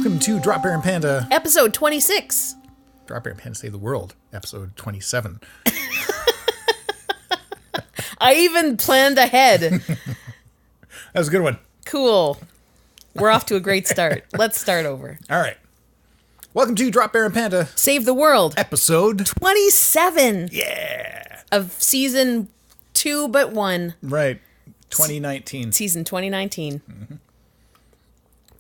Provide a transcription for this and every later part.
Welcome to Dropbear and Panda. Episode 26. Dropbear and Panda Save the World. Episode 27. I even planned ahead. That was a good one. Cool. We're off to a great start. Let's start over. All right. Welcome to Dropbear and Panda. Save the World. Episode 27. Yeah. Of season 2 but 1. Right. 2019. Season 2019. Mm-hmm.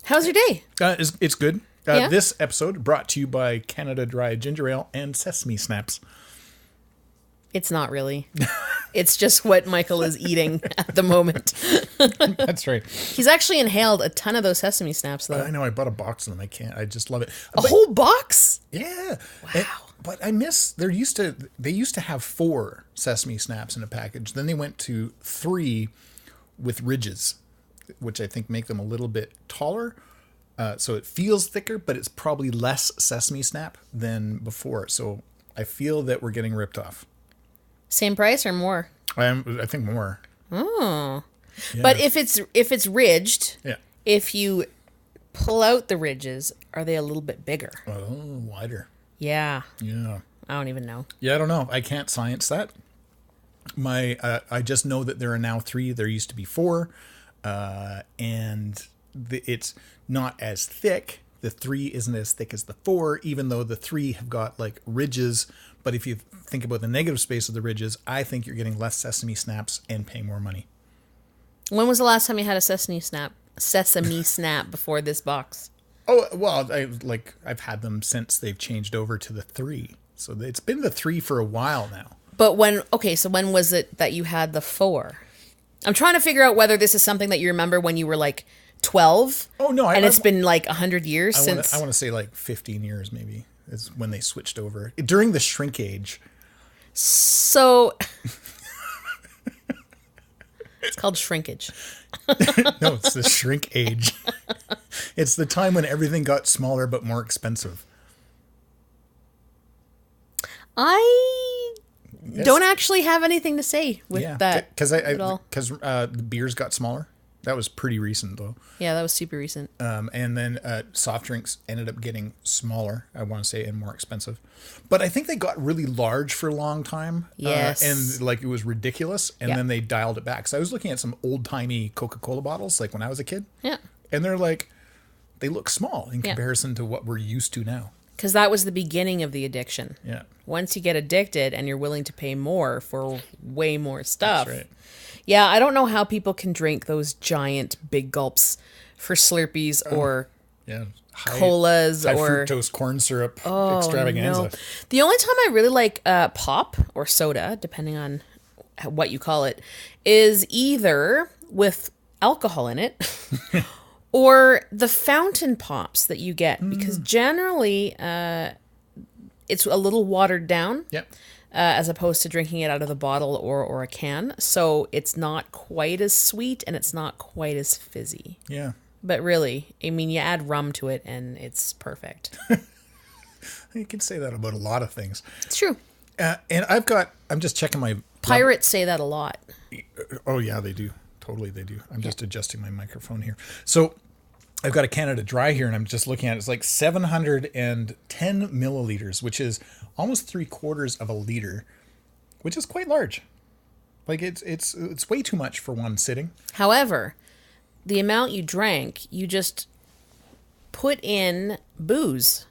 How's your day? It's good. Yeah? This episode brought to you by Canada Dry Ginger Ale and Sesame Snaps. It's not really. It's just what Michael is eating at the moment. That's right. He's actually inhaled a ton of those sesame snaps, though. I know. I bought a box of them. I can't. I just love it. A whole box? Yeah. Wow. But I miss. They used to have 4 Sesame Snaps in a package. Then they went to 3 with ridges, which I think make them a little bit taller. So it feels thicker, but it's probably less Sesame Snap than before. So I feel that we're getting ripped off. Same price or more? I think more. Oh. Yeah. But if it's ridged, yeah. If you pull out the ridges, are they a little bit bigger? Oh, wider. Yeah. Yeah. I don't even know. Yeah, I don't know. I can't science that. I just know that there are now 3. There used to be 4. And it's not as thick. The 3 isn't as thick as the 4, even though the 3 have got like ridges. But if you think about the negative space of the ridges, I think you're getting less Sesame Snaps and paying more money. When was the last time you had a Sesame Snap before this box? Oh, well, I've had them since they've changed over to the 3. So it's been the 3 for a while now. But when was it that you had the 4? I'm trying to figure out whether this is something that you remember when you were like 12. Oh, no. It's been like 100 years since. I want to say like 15 years maybe is when they switched over. During the shrink age. So it's called shrinkage. No, it's the shrink age. It's the time when everything got smaller but more expensive. I don't actually have anything to say with that. Because the beers got smaller. That was pretty recent, though. Yeah, that was super recent. And then soft drinks ended up getting smaller, I want to say, and more expensive. But I think they got really large for a long time. Yes. And it was ridiculous. And then they dialed it back. So I was looking at some old-timey Coca-Cola bottles, like when I was a kid. Yeah. And they look small in comparison to what we're used to now. Because that was the beginning of the addiction. Yeah. Once you get addicted and you're willing to pay more for way more stuff. That's right. Yeah, I don't know how people can drink those giant big gulps for Slurpees or colas high or fructose corn syrup extravaganza. No. The only time I really like pop or soda, depending on what you call it, is either with alcohol in it or the fountain pops that you get, because generally it's a little watered down. Yep. As opposed to drinking it out of the bottle or a can. So it's not quite as sweet and it's not quite as fizzy. Yeah. But really, I mean, you add rum to it and it's perfect. You can say that about a lot of things. It's true. And I'm just checking my... Pirates say that a lot. Oh, yeah, they do. Totally, they do. I'm just adjusting my microphone here. So I've got a Canada Dry here, and I'm just looking at it. It's like 710 milliliters, which is almost 3/4 of a liter, which is quite large. Like it's way too much for one sitting. However, the amount you drank, you just put in booze,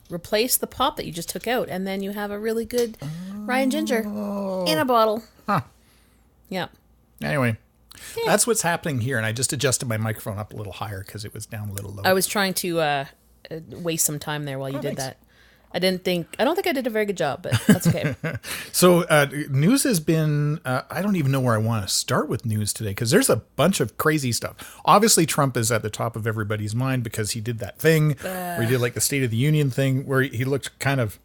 replace the pop that you just took out, and then you have a really good rye and ginger in a bottle. Huh. Yeah. Anyway. Yeah. That's what's happening here, and I just adjusted my microphone up a little higher because it was down a little low. I was trying to waste some time there while you did that. I don't think I did a very good job, but that's okay. So news has been, I don't even know where I want to start with news today, because there's a bunch of crazy stuff. Obviously, Trump is at the top of everybody's mind because he did that thing where he did like the State of the Union thing where he looked kind of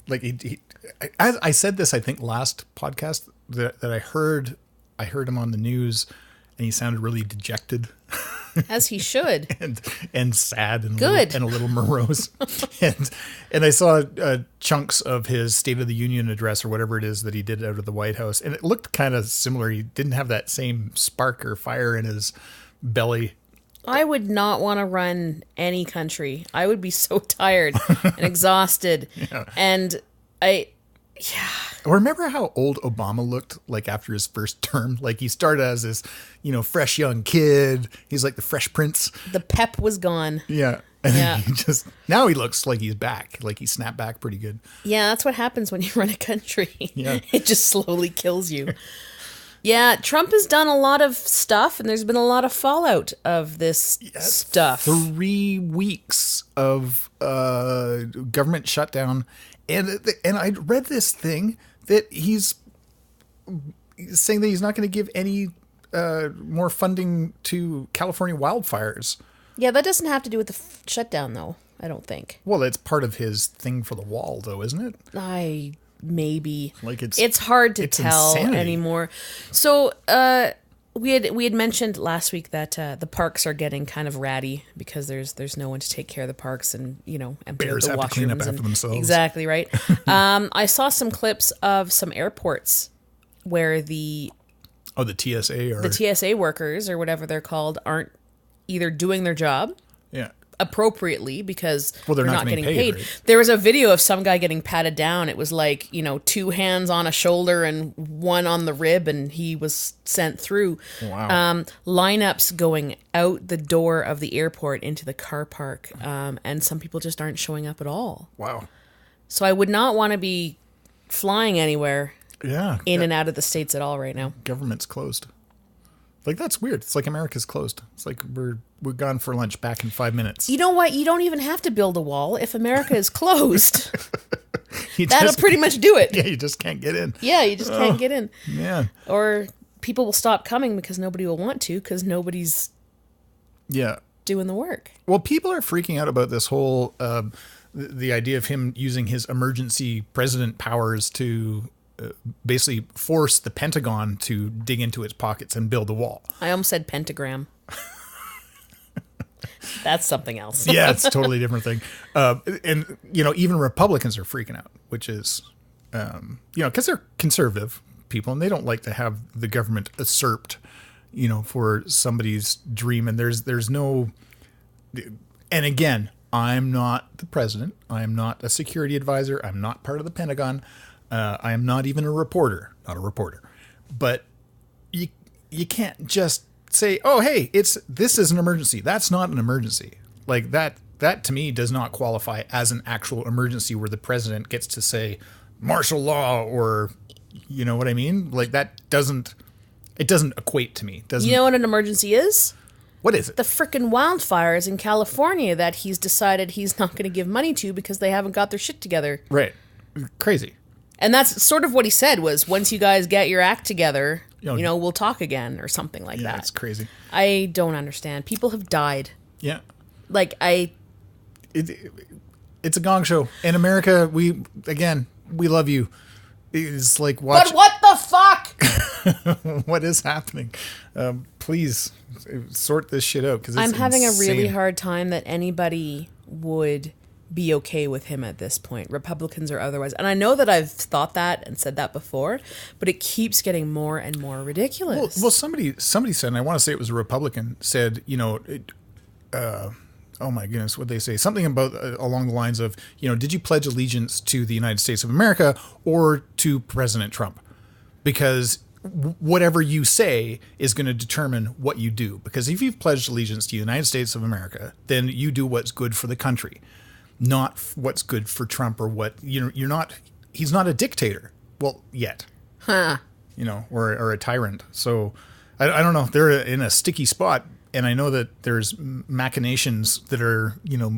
like I said this, I think, last podcast that I heard him on the news, and he sounded really dejected. As he should. and sad and good. And a little morose. and I saw chunks of his State of the Union address or whatever it is that he did out of the White House, and it looked kind of similar. He didn't have that same spark or fire in his belly I would not want to run any country. I would be so tired and exhausted. Yeah. And Remember how old Obama looked like after his first term? Like he started as this, fresh young kid. He's like the Fresh Prince. The pep was gone. Yeah. And Yeah. Now he looks like he's back. Like he snapped back pretty good. Yeah, that's what happens when you run a country. Yeah. It just slowly kills you. Yeah, Trump has done a lot of stuff, and there's been a lot of fallout of this stuff. 3 weeks of government shutdown. And I read this thing that he's saying that he's not going to give any more funding to California wildfires. Yeah, that doesn't have to do with the shutdown, though, I don't think. Well, it's part of his thing for the wall, though, isn't it? Maybe. Like it's hard to tell insanity. anymore. So we had mentioned last week that the parks are getting kind of ratty because there's no one to take care of the parks and empty Bears out the have to clean up washrooms after themselves. Exactly right. I saw some clips of some airports where the TSA workers or whatever they're called aren't either doing their job. Yeah. Appropriately because they're not getting paid. Right? There was a video of some guy getting patted down. It was like, 2 hands on a shoulder and 1 on the rib, and he was sent through. Wow. Lineups going out the door of the airport into the car park, and some people just aren't showing up at all. Wow. So I would not want to be flying anywhere in and out of the States at all right now. Government's closed. Like, that's weird. It's like America's closed. It's like we're gone for lunch, back in 5 minutes. You know what? You don't even have to build a wall. If America is closed, that'll pretty much do it. Yeah, you just can't get in. Yeah, you just can't get in. Man. Or people will stop coming because nobody will want to because nobody's doing the work. Well, people are freaking out about this whole, the idea of him using his emergency president powers to basically force the Pentagon to dig into its pockets and build a wall. I almost said pentagram. That's something else. Yeah, it's a totally different thing. And, even Republicans are freaking out, which is, because they're conservative people and they don't like to have the government usurped, for somebody's dream. And there's no, and again, I'm not the president. I'm not a security advisor. I'm not part of the Pentagon. I am not even not a reporter, but you can't just say, oh, hey, this is an emergency. That's not an emergency. Like that to me does not qualify as an actual emergency where the president gets to say martial law or, you know what I mean? Like it doesn't equate to me. You know what an emergency is? What is it? The frickin' wildfires in California that he's decided he's not going to give money to because they haven't got their shit together. Right. Crazy. And that's sort of what he said was, once you guys get your act together, we'll talk again or something like that. Yeah, it's crazy. I don't understand. People have died. Yeah. Like, it's a gong show. In America, we love you. It's like, watch. But what the fuck? What is happening? Please sort this shit out. Because I'm having a really hard time that anybody would be okay with him at this point, Republicans or otherwise. And I know that I've thought that and said that before, but it keeps getting more and more ridiculous. Well, somebody said, and I want to say it was a Republican, said, oh my goodness, what'd they say? Something about along the lines of, did you pledge allegiance to the United States of America or to President Trump? Because whatever you say is going to determine what you do. Because if you've pledged allegiance to the United States of America, then you do what's good for the country. Not what's good for Trump or what, he's not a dictator. Well, yet. Huh. Or a tyrant. So I don't know. They're in a sticky spot. And I know that there's machinations that are,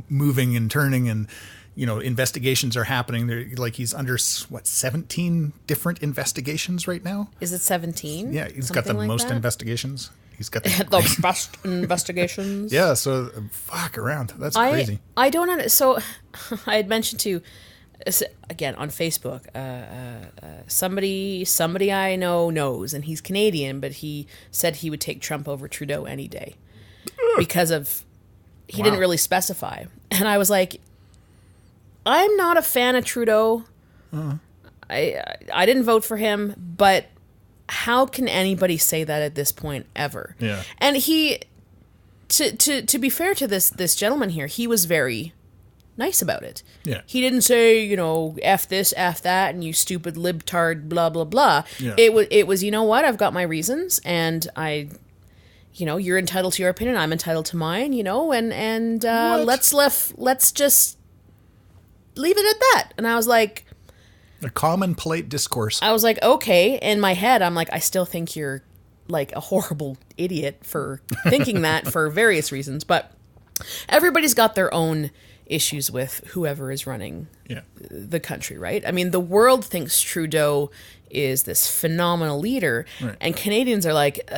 moving and turning and, investigations are happening. They're like, he's under 17 different investigations right now. Is it 17? Yeah. He's got the most investigations. He's got the best investigations. Yeah, so fuck around. That's crazy. I don't know. So I had mentioned to, again, on Facebook, somebody I know knows, and he's Canadian, but he said he would take Trump over Trudeau any day because of, he didn't really specify. And I was like, I'm not a fan of Trudeau. I didn't vote for him, but how can anybody say that at this point ever? Yeah. And he, to be fair to this gentleman here, he was very nice about it. Yeah. He didn't say, you know, F this, F that, and you stupid libtard, blah, blah, blah. Yeah. It was, you know what, I've got my reasons, and you're entitled to your opinion, I'm entitled to mine, you know, and let's just leave it at that. And I was like... A common polite discourse. I was like, okay. In my head, I'm like, I still think you're like a horrible idiot for thinking that for various reasons. But everybody's got their own issues with whoever is running the country, right? I mean, the world thinks Trudeau is this phenomenal leader, right. And Canadians are like,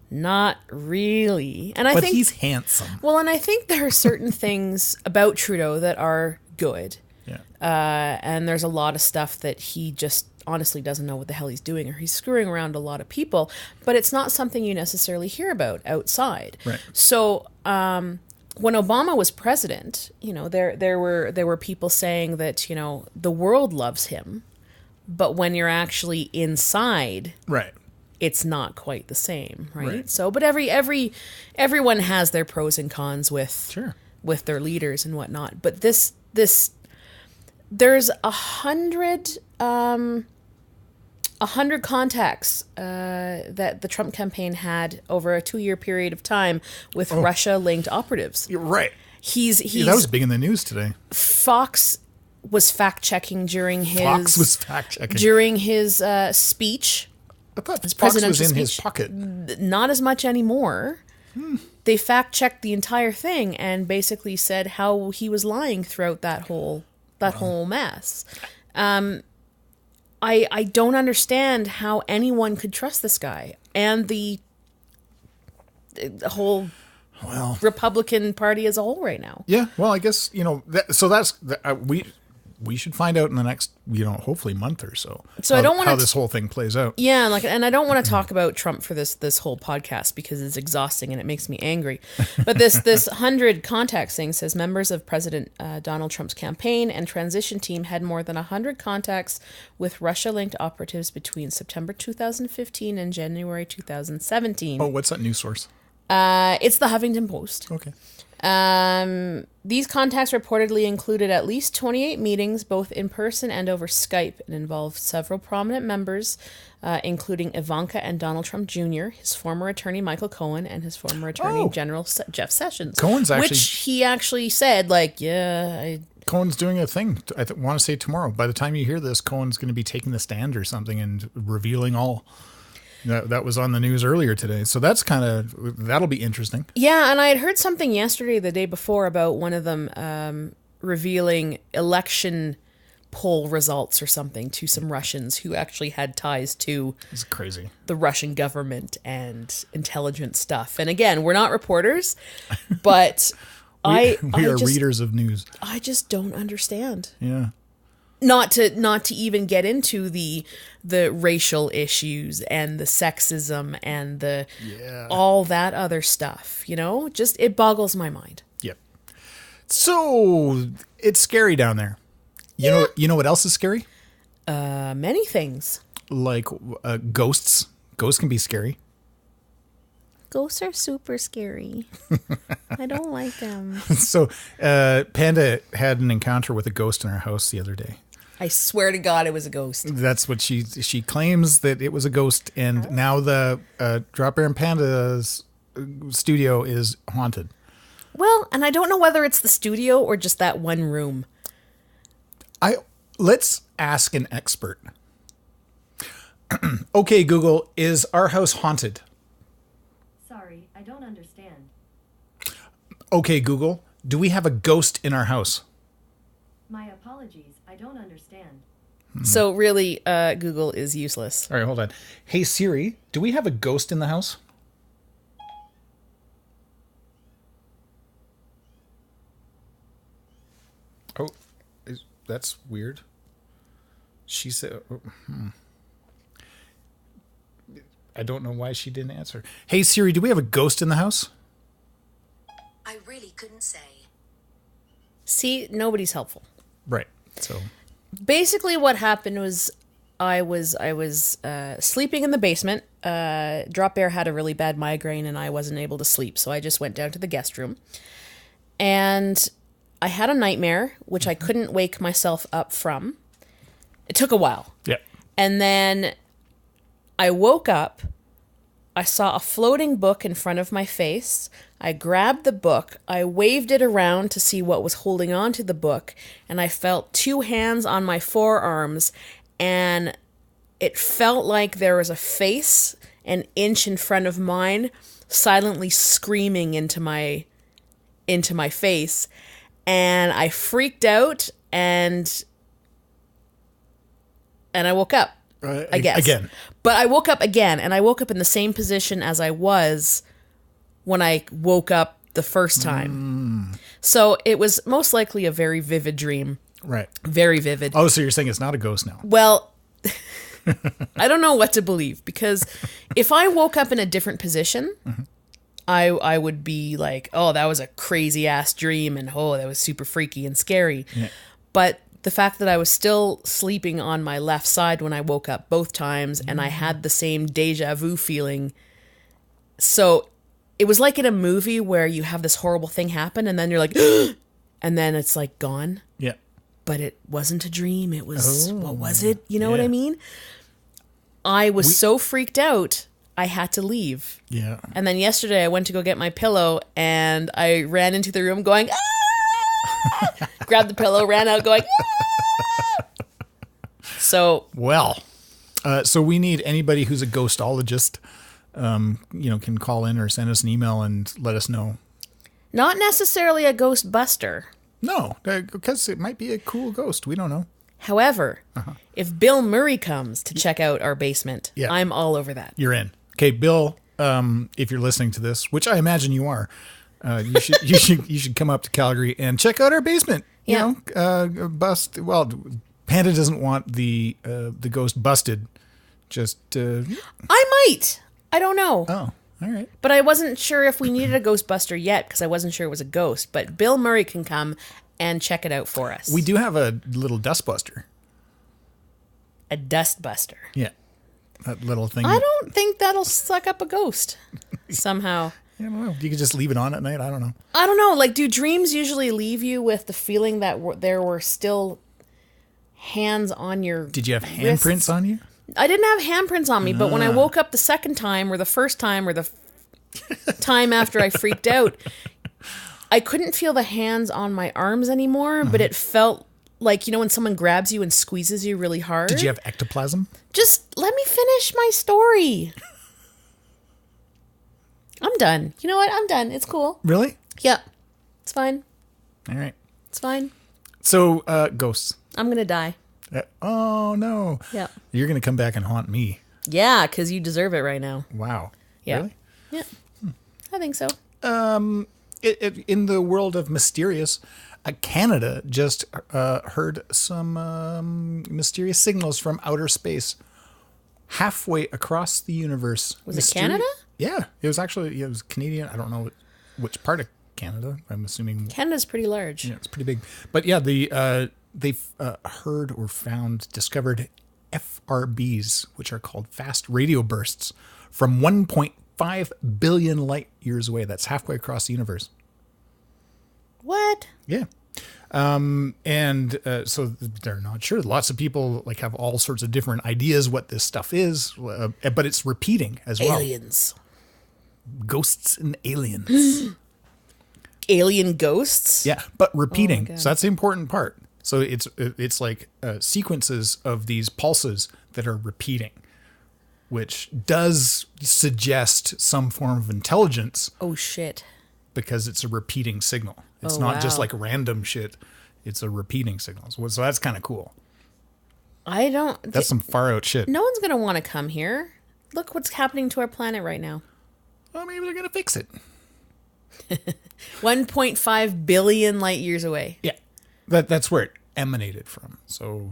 not really. And I think he's handsome. Well, and I think there are certain things about Trudeau that are good. Yeah. And there's a lot of stuff that he just honestly doesn't know what the hell he's doing, or he's screwing around a lot of people, but it's not something you necessarily hear about outside. Right. So, when Obama was president, you know, there were people saying that, you know, the world loves him, but when you're actually inside, right, it's not quite the same, right? So, but everyone has their pros and cons with their leaders and whatnot. But this there's 100 contacts that the Trump campaign had over a 2-year period of time with Russia-linked operatives. You're right. He's that was big in the news today. Fox was fact-checking during his speech. I thought Fox was in his pocket. Not as much anymore. They fact-checked the entire thing and basically said how he was lying throughout that whole mess. I don't understand how anyone could trust this guy and the whole Republican Party as a whole right now. Yeah, well, I guess, you know, we should find out in the next, you know, hopefully month or so. So I don't want how this whole thing plays out. Yeah, and I don't want to talk about Trump for this whole podcast because it's exhausting and it makes me angry. But this 100 contacts thing says members of President Donald Trump's campaign and transition team had more than 100 contacts with Russia-linked operatives between September 2015 and January 2017. Oh, what's that news source? It's the Huffington Post. Okay. These contacts reportedly included at least 28 meetings, both in person and over Skype, and involved several prominent members, including Ivanka and Donald Trump Jr., his former attorney Michael Cohen, and his former attorney general Jeff Sessions. Cohen's actually... Which he actually said, like, Cohen's doing a thing, I want to say tomorrow. By the time you hear this, Cohen's going to be taking the stand or something and revealing all... That was on the news earlier today. So that'll be interesting. Yeah, and I had heard something yesterday, the day before, about one of them revealing election poll results or something to some Russians who actually had ties to it's crazy. The Russian government and intelligence stuff. And again, we're not reporters, but we are readers of news. I just don't understand. Yeah. Not to even get into the racial issues and the sexism and the all that other stuff, you know? Just it boggles my mind. Yep. So it's scary down there. You know what else is scary? Many things. Like ghosts. Ghosts can be scary. Ghosts are super scary. I don't like them. So Panda had an encounter with a ghost in our house the other day. I swear to God, it was a ghost. That's what she claims, that it was a ghost, and now the Dropbear and Panda's studio is haunted. Well, and I don't know whether it's the studio or just that one room. Let's ask an expert. Okay, Google, is our house haunted? Sorry, I don't understand. Okay, Google, do we have a ghost in our house? My apologies, I don't understand. So really, Google is useless. All right, hold on. Hey, Siri, do we have a ghost in the house? Oh, that's weird. She said... I don't know why she didn't answer. Hey, Siri, do we have a ghost in the house? I really couldn't say. See, nobody's helpful. Right. So basically what happened was I was sleeping in the basement. Dropbear had a really bad migraine and I wasn't able to sleep, so I just went down to the guest room. And I had a nightmare, which I couldn't wake myself up from. It took a while. Yeah. And then I woke up. I saw a floating book in front of my face. I grabbed the book. I waved it around to see what was holding on to the book. And I felt 2 hands on my forearms. And it felt like there was a face an inch in front of mine, silently screaming into my face. And I freaked out and I woke up. I guess. Again. But I woke up again, and I woke up in the same position as I was when I woke up the first time. So it was most likely a very vivid dream. Right. Very vivid. Oh, so you're saying it's not a ghost now? Well, I don't know what to believe, because if I woke up in a different position, I would be like, oh, that was a crazy ass dream, and oh, that was super freaky and scary. Yeah. But the fact that I was still sleeping on my left side when I woke up both times, and I had the same deja vu feeling. So it was like in a movie where you have this horrible thing happen, and then you're like, and then it's like gone. Yeah. But it wasn't a dream. It was, what was it? You know what I Yeah. mean? I was so freaked out, I had to leave. Yeah. And then yesterday I went to go get my pillow, and I ran into the room going, ah! Grabbed the pillow, ran out going, ah! So, Well, so we need anybody who's a ghostologist, can call in or send us an email and let us know. not necessarily a Ghostbuster. No, because it might be a cool ghost. We don't know. However, if Bill Murray comes to check out our basement, Yeah. I'm all over that. You're in. Okay, Bill, if you're listening to this, which I imagine you are, you should come up to Calgary and check out our basement. Yeah. Bust. Well, Panda doesn't want the ghost busted. Just I might. I don't know. oh, all right. But I wasn't sure if we needed a Ghostbuster yet, because I wasn't sure it was a ghost. But Bill Murray can come and check it out for us. We do have a little dustbuster. A Dustbuster. Yeah, that little thing. I don't think that'll suck up a ghost somehow. I don't know. You could just leave it on at night. I don't know. I don't know. Like, do dreams usually leave you with the feeling that there were still hands on your Did you have wrists? handprints on you? I didn't have handprints on me, but when I woke up the second time or the first time or the time after I freaked out, I couldn't feel the hands on my arms anymore, but it felt like, when someone grabs you and squeezes you really hard. Did you have ectoplasm? Just let me finish my story. I'm done. You know what? I'm done. It's cool. Really? Yeah. It's fine. All right. It's fine. So, ghosts. I'm going to die. Oh, no. Yeah. You're going to come back and haunt me. Yeah, because you deserve it right now. Wow. Yeah. Really? Yeah. I think so. In the world of mysterious, Canada just heard some mysterious signals from outer space halfway across the universe. Was it Canada? Yeah. It was Canadian. I don't know which part of Canada. I'm assuming. Canada's pretty large. Yeah, it's pretty big. But yeah, they've heard or discovered FRBs, which are called fast radio bursts, from 1.5 billion light years away. That's halfway across the universe. What? Yeah. So they're not sure. Lots of people have all sorts of different ideas what this stuff is, but it's repeating as well. Aliens. Ghosts and aliens. Alien ghosts? Yeah, but repeating. God. So that's the important part. So it's like sequences of these pulses that are repeating, which does suggest some form of intelligence Oh, shit. because it's a repeating signal. It's Oh, not just wow. like random shit. It's a repeating signal. So that's kind of cool. I don't... That's some far out shit. No one's going to want to come here. Look what's happening to our planet right now. Well, maybe they're going to fix it. 1.5 billion light years away. Yeah. That's where it emanated from. So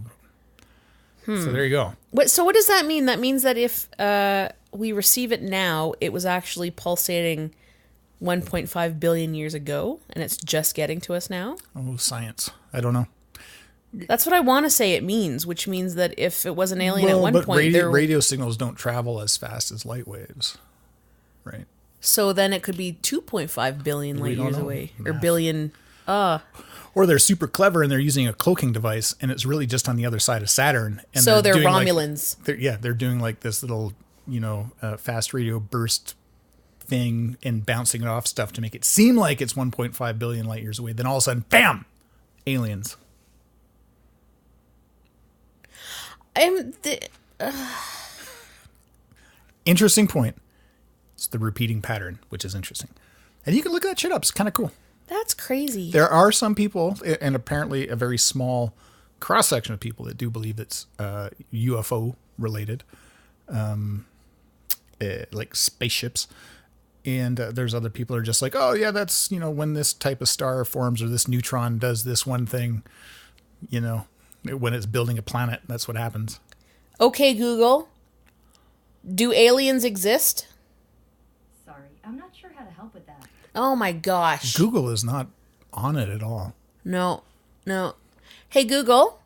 there you go. So what does that mean? That means that if we receive it now, it was actually pulsating 1.5 billion years ago, and it's just getting to us now? Oh, science. I don't know. That's what I want to say it means, which means that if it was an alien at one point... radio signals don't travel as fast as light waves, right? So then it could be 2.5 billion light years away. Or billion... Or they're super clever and they're using a cloaking device and it's really just on the other side of Saturn. And so they're doing Romulans. They're doing like this little, fast radio burst thing and bouncing it off stuff to make it seem like it's 1.5 billion light years away. Then all of a sudden, bam! Aliens. Interesting point. It's the repeating pattern, which is interesting. And you can look that shit up. It's kind of cool. That's crazy. There are some people, and apparently a very small cross-section of people that do believe it's UFO related, like spaceships. And there's other people who are just like, oh yeah, that's, when this type of star forms or this neutron does this one thing, when it's building a planet, that's what happens. Okay, Google. Do aliens exist? Sorry, I'm not sure how to help with that. Oh my gosh. Google is not on it at all. No. Hey, Google.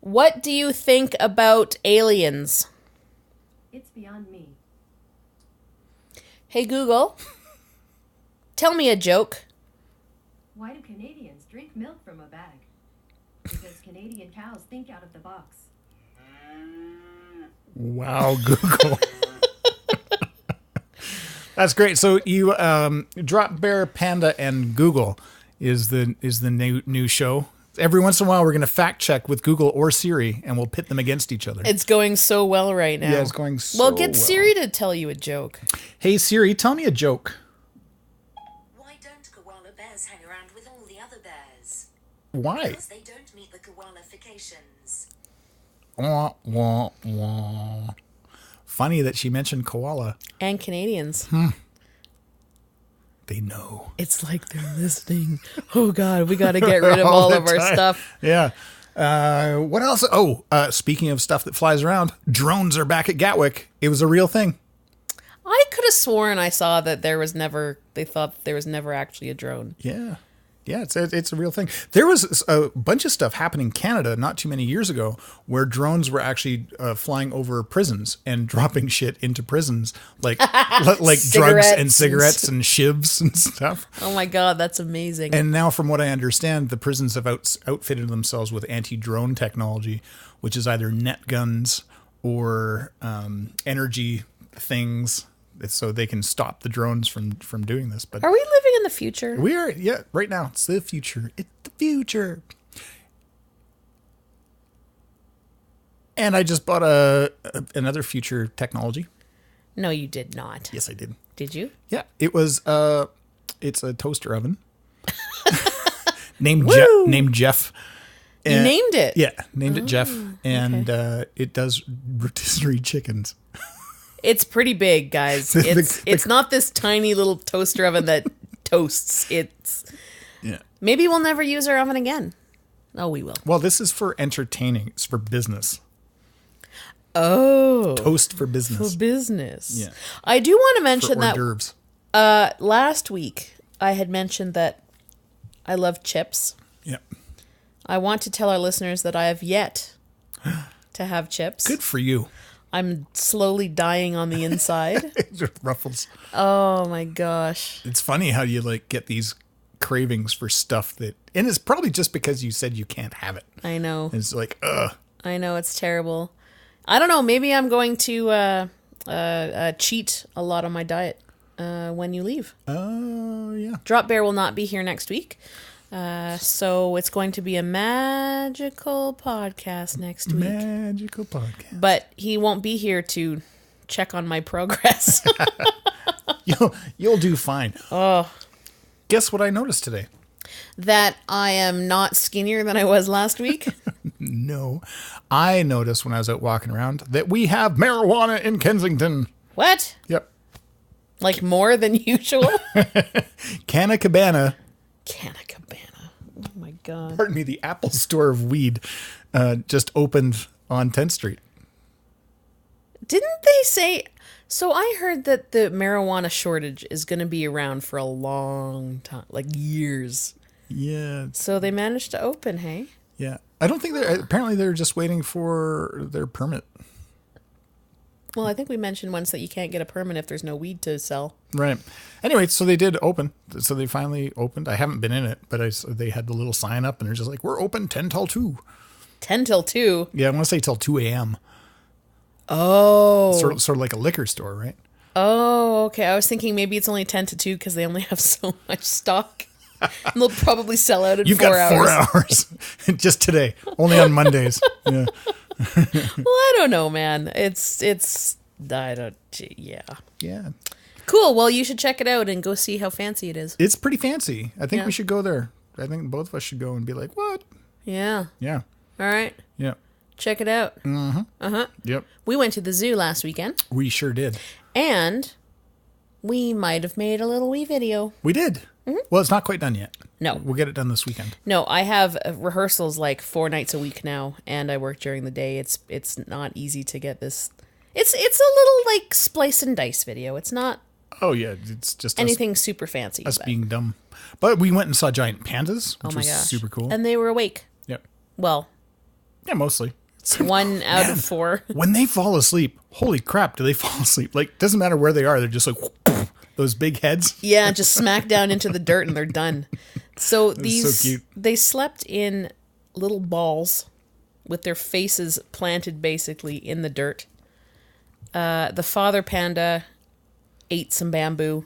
What do you think about aliens? It's beyond me. Hey, Google. Tell me a joke. Why do Canadians drink milk from a bag? Because Canadian cows think out of the box. Wow, Google. That's great. So you Dropbear, Panda, and Google is the new show. Every once in a while, we're going to fact check with Google or Siri, and we'll pit them against each other. It's going so well right now. Yeah, it's going so well. Well, get Siri to tell you a joke. Hey, Siri, tell me a joke. Why don't koala bears hang around with all the other bears? Why? Because they don't meet the koalifications. Wah, wah, wah. Funny that she mentioned koala. And Canadians. They know. It's like they're listening. Oh, God, we got to get rid of all of our stuff. Yeah. What else? Oh, speaking of stuff that flies around, drones are back at Gatwick. It was a real thing. I could have sworn I saw that they thought there was never actually a drone. Yeah. Yeah, it's a real thing. There was a bunch of stuff happening in Canada not too many years ago where drones were actually flying over prisons and dropping shit into prisons, like drugs and cigarettes and shivs and stuff. Oh my God, that's amazing. And now, from what I understand, the prisons have outfitted themselves with anti-drone technology, which is either net guns or energy things, so they can stop the drones from doing this. But are we living in the future? We are, yeah. Right now, it's the future. It's the future. And I just bought another future technology. No, you did not. Yes, I did. Did you? Yeah, it was. It's a toaster oven named Jeff. You named it. Yeah, named it Jeff, and it does rotisserie chickens. It's pretty big, guys. It's not this tiny little toaster oven that toasts. Maybe we'll never use our oven again. Oh, we will. Well, this is for entertaining. It's for business. Oh. Toast for business. For business. Yeah. I do want to mention hors d'oeuvres. that last week I had mentioned that I love chips. Yep. I want to tell our listeners that I have yet to have chips. Good for you. I'm slowly dying on the inside. It ruffles. Oh my gosh. It's funny how you get these cravings for stuff and it's probably just because you said you can't have it. I know. It's like, ugh. I know, it's terrible. I don't know, maybe I'm going to cheat a lot on my diet when you leave. Oh, yeah. Dropbear will not be here next week. So it's going to be a magical podcast next week. Magical podcast. But he won't be here to check on my progress. You'll do fine. Oh. Guess what I noticed today? That I am not skinnier than I was last week. No. I noticed when I was out walking around that we have marijuana in Kensington. What? Yep. Like more than usual? Cabana. Cabana. Oh my God. Pardon me, the Apple store of weed just opened on 10th Street. Didn't they say... So I heard that the marijuana shortage is going to be around for a long time, like years. Yeah. So they managed to open, hey? Yeah. I don't think apparently they're just waiting for their permit. Well, I think we mentioned once that you can't get a permit if there's no weed to sell. Right. Anyway, so they did open. So they finally opened. I haven't been in it, but they had the little sign up and they're just like, we're open 10 till 2. 10 till 2? Yeah, I want to say till 2 a.m. Oh. Sort of like a liquor store, right? Oh, okay. I was thinking maybe it's only 10 to 2 because they only have so much stock. And they'll probably sell out in You've 4 got hours. 4 hours. Just today. Only on Mondays. Yeah. Well, I don't know, man. Yeah. Yeah. Cool. Well, you should check it out and go see how fancy it is. It's pretty fancy. I think Yeah. we should go there. I think both of us should go and be like, what? Yeah. Yeah. All right. Yeah. Check it out. Yep. We went to the zoo last weekend, We sure did. and we might have made a little wee video. We did. Well, it's not quite done yet. No. We'll get it done this weekend. No, I have rehearsals like 4 nights a week now, and I work during the day. It's not easy to get this. It's a little like splice and dice video. It's not Oh, yeah. It's just anything super fancy. us but- being dumb. But we went and saw giant pandas, oh which my was gosh. super cool. And they were awake. Yep. Well, Yeah, mostly. 1 out of 4. When they fall asleep, holy crap, do they fall asleep? Like, doesn't matter where they are. They're just like, those big heads. Yeah, just smack down into the dirt and they're done. So these, so cute. they slept in little balls with their faces planted basically in the dirt. The father panda ate some bamboo,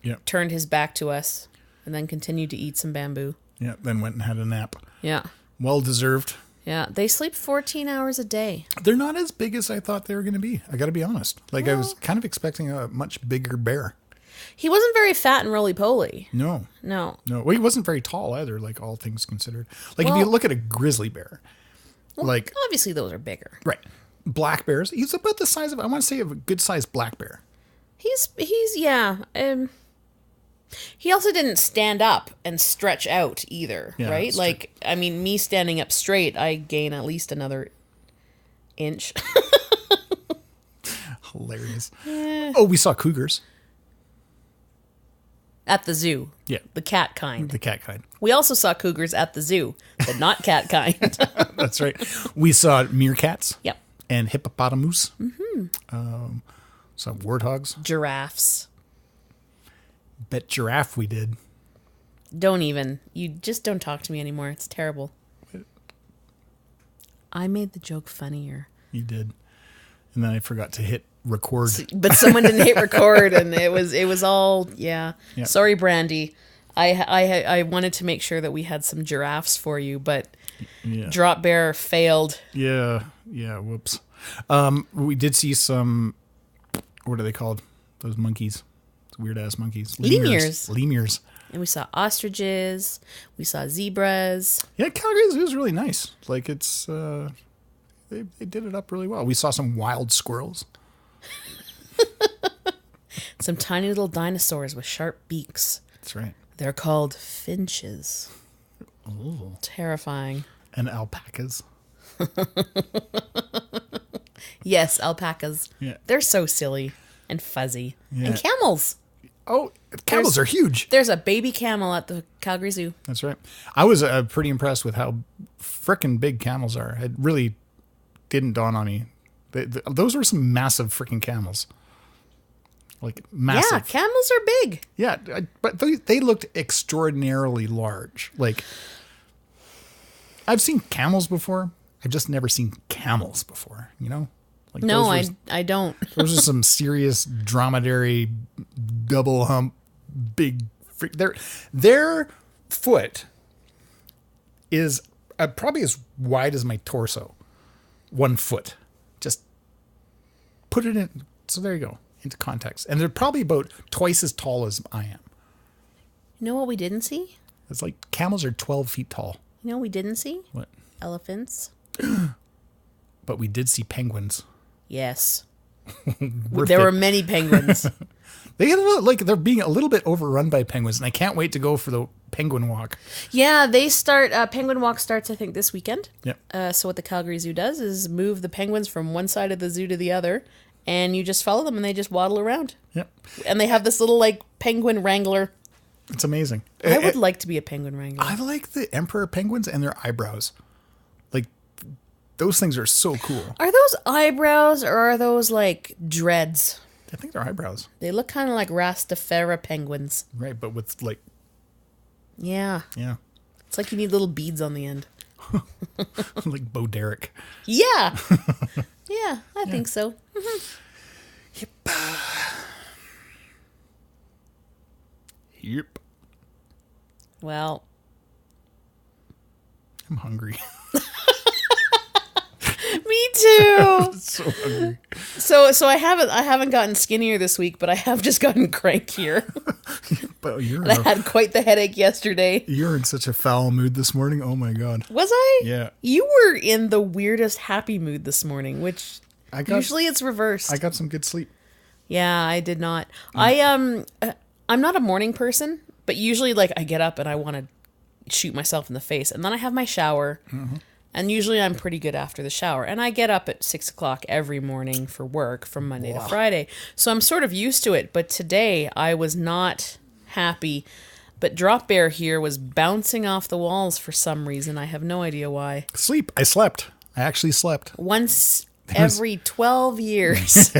Yep. turned his back to us, and then continued to eat some bamboo. Yeah, then went and had a nap. Yeah. Well deserved. Yeah. They sleep 14 hours a day. They're not as big as I thought they were going to be. I got to be honest. Like, I was kind of expecting a much bigger bear. He wasn't very fat and roly-poly. No. No. No. Well, he wasn't very tall either, like, all things considered. Like, if you Well- look at a grizzly bear, like, Obviously, those are bigger. right, black bears, he's about the size of, I want to say, of a good-sized black bear. He's yeah. He also didn't stand up and stretch out either, Yeah, right? that's Like, I mean, me standing up straight, I gain at least another inch. Hilarious. Oh, we saw cougars. At the zoo. Yeah. The cat kind. The cat kind. We also saw cougars at the zoo, but not cat kind. That's right. We saw meerkats. Yep. And hippopotamus. Mm-hmm. Some warthogs. Giraffes. Bet giraffe we did. Don't even. You just don't talk to me anymore. It's terrible. I made the joke funnier. You did. And then I forgot to hit record. But someone didn't hit record, and it was all yeah. Yeah. Sorry, Brandy. I wanted to make sure that we had some giraffes for you, but Yeah. Dropbear failed. Yeah. Whoops. We did see some, what are they called? Those monkeys. Weird ass monkeys. Lemurs. Lemurs. And we saw ostriches. We saw zebras. Yeah, Calgary Zoo is really nice. Like, it's, they did it up really well. We saw some wild squirrels. Some tiny little dinosaurs with sharp beaks. That's right. They're called finches. Oh. Terrifying. And alpacas. Yes, alpacas. Yeah. They're so silly and fuzzy. Yeah. And camels. Oh, camels are huge. There's a baby camel at the Calgary Zoo. That's right. I was pretty impressed with how frickin' big camels are. It really didn't dawn on me. Those were some massive frickin' camels. Like, massive. Yeah, camels are big. Yeah, but they looked extraordinarily large. Like, I've seen camels before. I've just never seen camels before, you know? Like, No, those I don't. those are some serious dromedary, double hump, big... Their foot is probably as wide as my torso. 1 foot. Just put it in... So there you go. Into context. And they're probably about twice as tall as I am. You know what we didn't see? It's like camels are 12 feet tall. You know what we didn't see? What? Elephants. But we did see penguins. Yes. We're There fit. were many penguins. They're being a little bit overrun by penguins, and I can't wait to go for the penguin walk. Yeah, they start, Penguin Walk starts, I think, this weekend. Yep. So what the Calgary Zoo does is move the penguins from one side of the zoo to the other, and you just follow them, and they just waddle around. Yep. And they have this little, like, penguin wrangler. It's amazing. I would like to be a penguin wrangler. I like the emperor penguins and their eyebrows. Like, Those things are so cool. Are those eyebrows or are those like dreads? I think they're eyebrows. They look kind of like Rastafari penguins. Right, but with like... Yeah. Yeah. It's like you need little beads on the end. Like Bo Derek. Yeah. Yeah, I think so. Yep. Yep. Well, I'm hungry. me too. So hungry. So I haven't gotten skinnier this week, but I have just gotten crankier. But And I had quite the headache yesterday. you're in such a foul mood this morning. Oh my god. Was I? Yeah. You were in the weirdest happy mood this morning, which usually it's reversed. I got some good sleep. Yeah, I did not. I'm not a morning person, but usually like I get up and I want to shoot myself in the face, and then I have my shower. Mm-hmm. And usually I'm pretty good after the shower. And I get up at 6 o'clock every morning for work from Monday to Friday. So I'm sort of used to it. But today I was not happy. But Dropbear here was bouncing off the walls for some reason. I have no idea why. Sleep. I slept. I actually slept. Once every 12 years,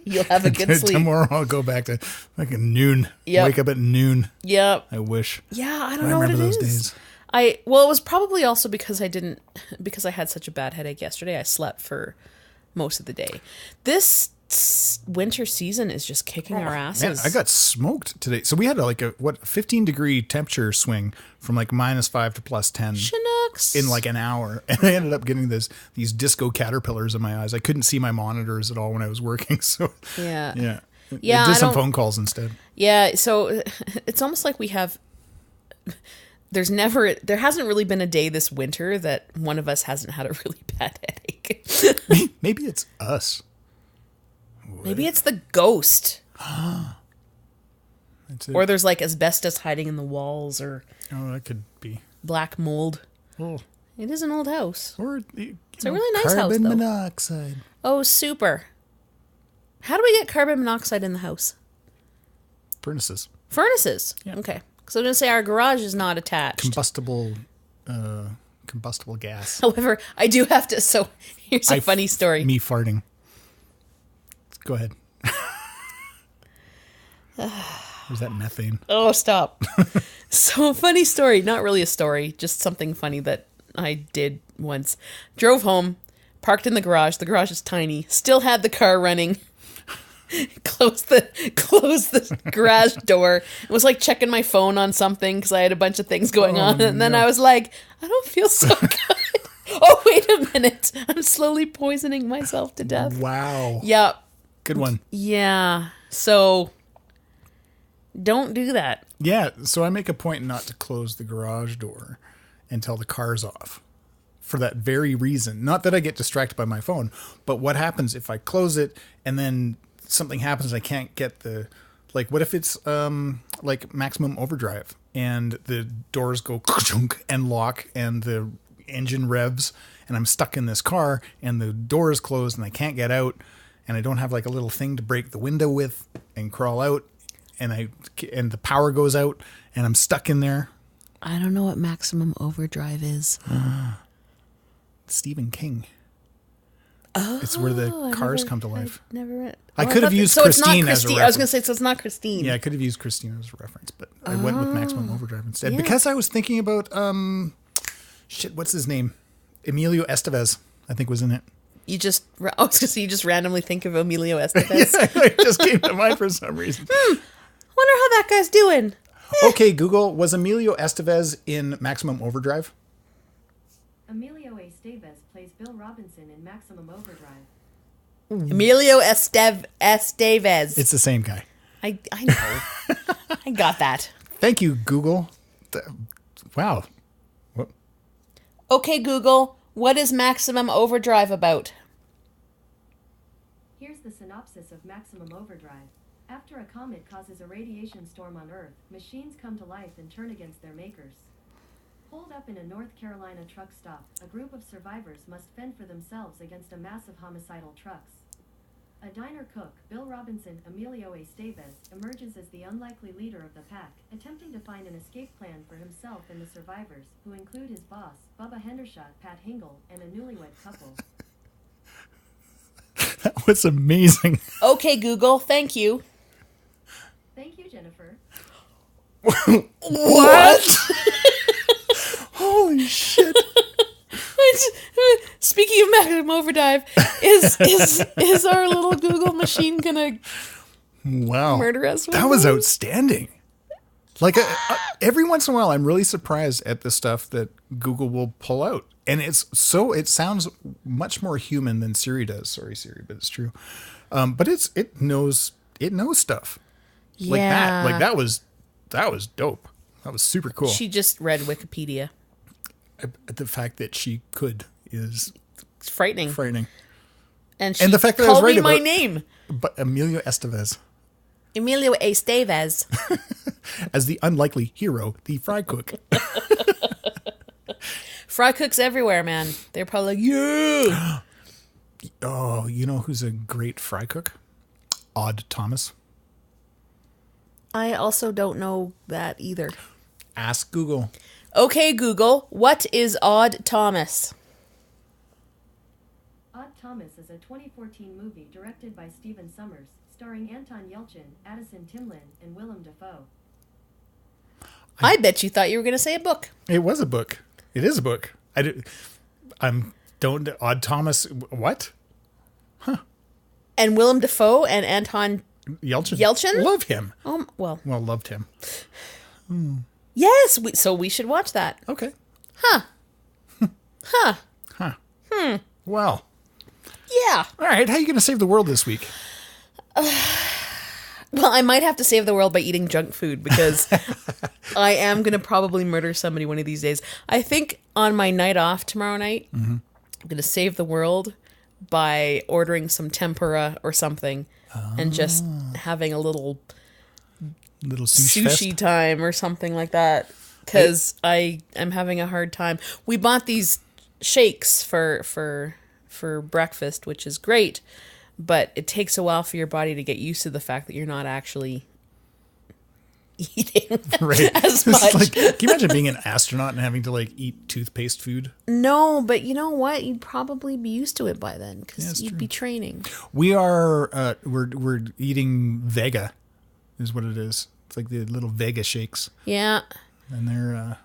you'll have a good sleep. Tomorrow I'll go back to like noon. Yep. Wake up at noon. Yep. I wish. Yeah, I don't know what it remember is. those days. It was probably also because because I had such a bad headache yesterday. I slept for most of the day. This winter season is just kicking our asses. Man, I got smoked today. So we had a 15 degree temperature swing from like -5 to +10 Chinooks. in like an hour. And I ended up getting these disco caterpillars in my eyes. I couldn't see my monitors at all when I was working. So Yeah. yeah. Yeah, I did I some don't- phone calls instead. Yeah, so it's almost like we have... There hasn't really been a day this winter that one of us hasn't had a really bad headache. Maybe it's us. Maybe it's the ghost. That's it. Or there's like asbestos hiding in the walls or Oh, that could be. black mold. Oh. It is an old house. Or It's a really nice house, carbon though. monoxide. Oh, super. How do we get carbon monoxide in the house? Furnaces. Furnaces. Yeah. Okay. So I'm going to say our garage is not attached. Combustible gas. However, I do have to... So here's a funny story. Me farting. Go ahead. Was that methane? Oh, stop. So funny story. Not really a story. Just something funny that I did once. Drove home. Parked in the garage. The garage is tiny. Still had the car running. Closed the garage door. Was like checking my phone on something because I had a bunch of things going on. And then I was like, I don't feel so good. Oh, wait a minute. I'm slowly poisoning myself to death. Wow. Yep. Good one. Yeah. So don't do that. Yeah, so I make a point not to close the garage door until the car's off. For that very reason. Not that I get distracted by my phone, but what happens if I close it and then something happens and I can't get the... Like, what if it's like maximum overdrive and the doors go and lock and the engine revs and I'm stuck in this car and the door is closed and I can't get out and I don't have like a little thing to break the window with and crawl out and the power goes out and I'm stuck in there. I don't know what maximum overdrive is. Stephen King. Oh, it's where the cars come to life. Never read. I could have used so it's not Christine as a Christine. I was going reference. to say, so it's not Christine. Yeah, I could have used Christine as a reference, but I went with Maximum Overdrive instead yeah. because I was thinking about what's his name? Emilio Estevez, I think was in it. I was going to say, you just randomly think of Emilio Estevez. Yeah, it just came to mind for some reason. Wonder how that guy's doing. Okay, Google, was Emilio Estevez in Maximum Overdrive? Emilio Estevez plays Bill Robinson in Maximum Overdrive. Emilio Estevez. It's the same guy. I know. I got that. Thank you, Google. Wow. What? Okay, Google, what is Maximum Overdrive about? Here's the synopsis of Maximum Overdrive. After a comet causes a radiation storm on Earth, machines come to life and turn against their makers. Holed up in a North Carolina truck stop, a group of survivors must fend for themselves against a mass of homicidal trucks. A diner cook, Bill Robinson Emilio Estevez, emerges as the unlikely leader of the pack, attempting to find an escape plan for himself and the survivors, who include his boss, Bubba Hendershot, Pat Hingle, and a newlywed couple. That was amazing. Okay, Google, thank you. Thank you, Jennifer. What? Holy shit. Speaking of Maximum Overdrive, is our little Google machine gonna murder us? That was outstanding. Like every once in a while, I'm really surprised at the stuff that Google will pull out, and it sounds much more human than Siri does. Sorry, Siri, but it's true. But it knows stuff like that. Like that was dope. That was super cool. She just read Wikipedia. The fact that she could is frightening. And the fact that I was called right me my about name. But Emilio Estevez. Emilio Estevez. As the unlikely hero, the fry cook. Fry cooks everywhere, man. They're probably like, yeah. Oh, you know who's a great fry cook? Odd Thomas. I also don't know that either. Ask Google. Okay, Google, what is Odd Thomas? Odd Thomas is a 2014 movie directed by Stephen Sommers, starring Anton Yelchin, Addison Timlin, and Willem Dafoe. I bet you thought you were going to say a book. It was a book. It is a book. Odd Thomas. What? And Willem Dafoe and Anton Yelchin. Love him. Well, loved him. Yes. So we should watch that. Okay. Huh. Well. Yeah. All right. How are you going to save the world this week? Well, I might have to save the world by eating junk food because I am going to probably murder somebody one of these days. I think on my night off tomorrow night, I'm going to save the world by ordering some tempura or something and just having a little sushi time or something like that because I am having a hard time. We bought these shakes for breakfast, which is great. But it takes a while for your body to get used to the fact that you're not actually eating as much. Like, can you imagine being an astronaut and having to eat toothpaste food? No, but you know what? You'd probably be used to it by then because you'd be training. We are we're eating Vega, is what it is. It's like the little Vega shakes. Yeah, and they're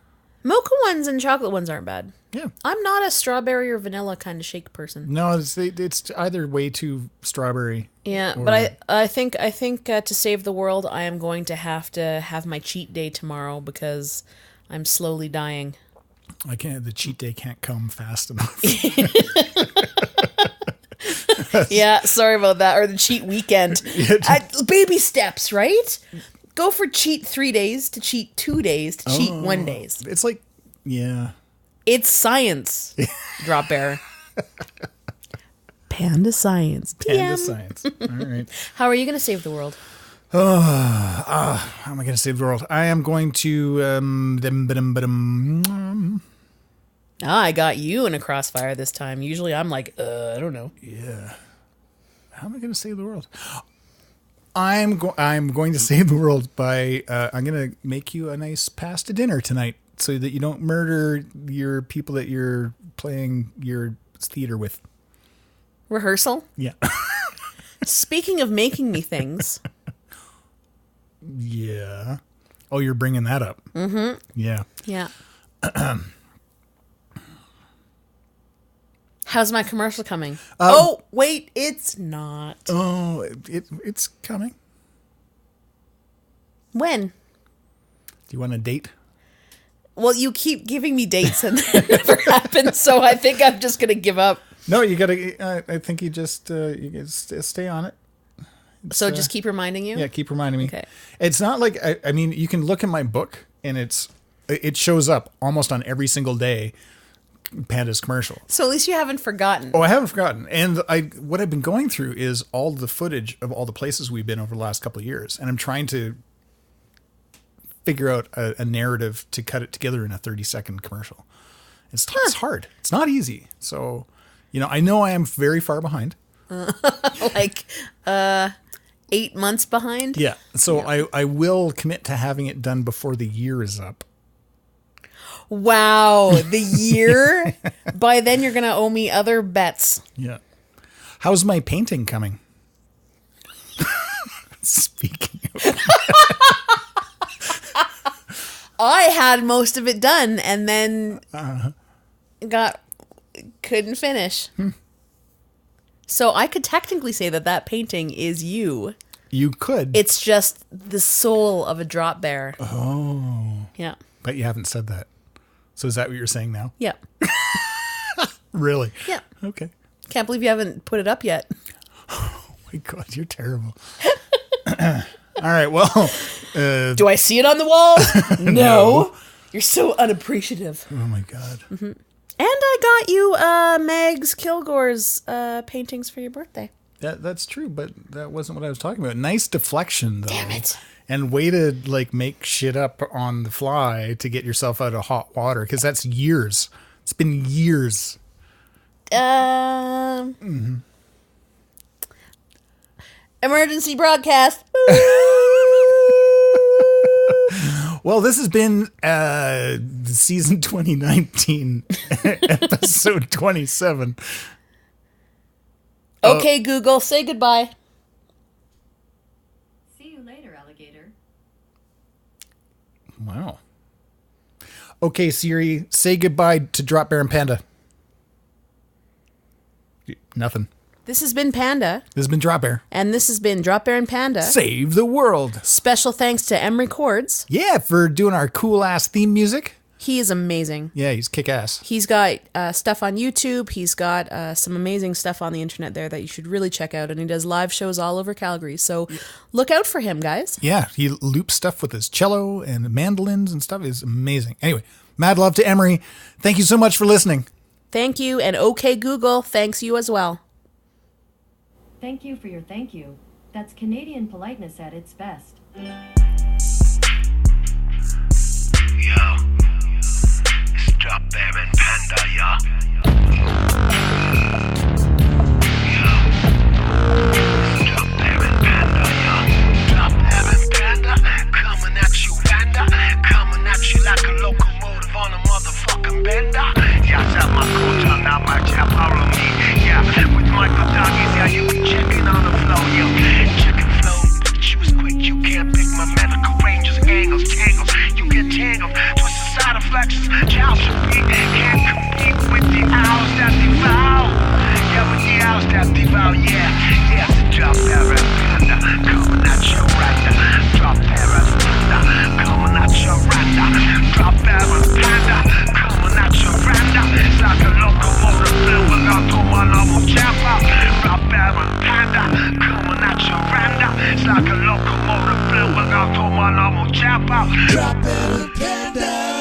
mocha ones and chocolate ones aren't bad. Yeah. I'm not a strawberry or vanilla kind of shake person. No, it's either way too strawberry. Yeah, but I think to save the world, I am going to have my cheat day tomorrow because I'm slowly dying. The cheat day can't come fast enough. Yeah, sorry about that. Or the cheat weekend. Baby steps, right? Go for cheat 3 days to cheat 2 days to cheat 1 day. It's like, yeah. It's science, Dropbear. Panda science. Panda science. All right. How are you going to save the world? How am I going to save the world? I am going to... I got you in a crossfire this time. Usually I'm like, I don't know. Yeah. How am I going to save the world? I'm going to save the world by... I'm going to make you a nice pasta dinner tonight, so that you don't murder your people that you're playing your theater with. Rehearsal? Yeah. Speaking of making me things. Yeah. Oh, you're bringing that up. Mm-hmm. Yeah. Yeah. How's my commercial coming? Oh, wait, it's not. Oh, it's coming. When? Do you want a date? Well, you keep giving me dates and that never happens, so I think I'm just going to give up. No, you got to, I think you just stay on it. So just keep reminding you? Yeah, keep reminding me. Okay. It's not like, I mean, you can look in my book and it shows up almost on every single day, Pandas Commercial. So at least you haven't forgotten. Oh, I haven't forgotten. And what I've been going through is all the footage of all the places we've been over the last couple of years. And I'm trying to figure out a narrative to cut it together in a 30-second commercial. It's hard. It's not easy. So, I know I am very far behind. Like 8 months behind? Yeah. So I will commit to having it done before the year is up. Wow, the year? By then you're going to owe me other bets. Yeah. How's my painting coming? Speaking of... I had most of it done and then couldn't finish. So I could technically say that painting is you. You could. It's just the soul of a drop bear. Oh. Yeah. But you haven't said that. So is that what you're saying now? Yeah. Really? Yeah. Okay. Can't believe you haven't put it up yet. Oh my God, you're terrible. All right, well. Do I see it on the wall? No. You're so unappreciative. Oh my God. Mm-hmm. And I got you Megs Kilgore's paintings for your birthday. That's true, but that wasn't what I was talking about. Nice deflection, though. Damn it. And way to like make shit up on the fly to get yourself out of hot water, because that's years. It's been years. Emergency broadcast. Well, this has been season 2019, episode 27. Okay, Google, say goodbye. See you later, alligator. Wow. Okay, Siri, say goodbye to Dropbear and Panda. Nothing. This has been Panda. This has been Dropbear. And this has been Dropbear and Panda. Save the world. Special thanks to Emre Cords. Yeah, for doing our cool-ass theme music. He is amazing. Yeah, he's kick-ass. He's got stuff on YouTube. He's got some amazing stuff on the internet there that you should really check out. And he does live shows all over Calgary. So look out for him, guys. Yeah, he loops stuff with his cello and mandolins and stuff. It's amazing. Anyway, mad love to Emery. Thank you so much for listening. Thank you. And okay, Google, thanks you as well. Thank you for your thank you. That's Canadian politeness at its best. Yo, it's Dropbear and Panda, yo. Yo, it's Dropbear and Panda, yo. Dropbear and Panda, coming at you, Panda. Coming at you like a locomotive on a motherfucking bender. Yeah, tap my culture, now my jab, follow me. Yeah, with Michael Doggies, yeah, you be checking on the flow, yo. Checking flow, but you was quick, you can't pick my medical ranges, angles, tangles. You get tangled, twisted side of flexes, child should be. Can't compete with the owls that devour. Yeah, with the owls that devour, yeah. Yeah, it's a Dropbear and Panda, coming at you right now. Dropbear and Panda, coming at you right now. Dropbear and Panda, coming at you right now. It's like a locomotive blowing out to my normal chopper. Dropbear and Panda, coming at you right now. It's like a locomotive blowing out to my normal chopper. Dropbear and Panda.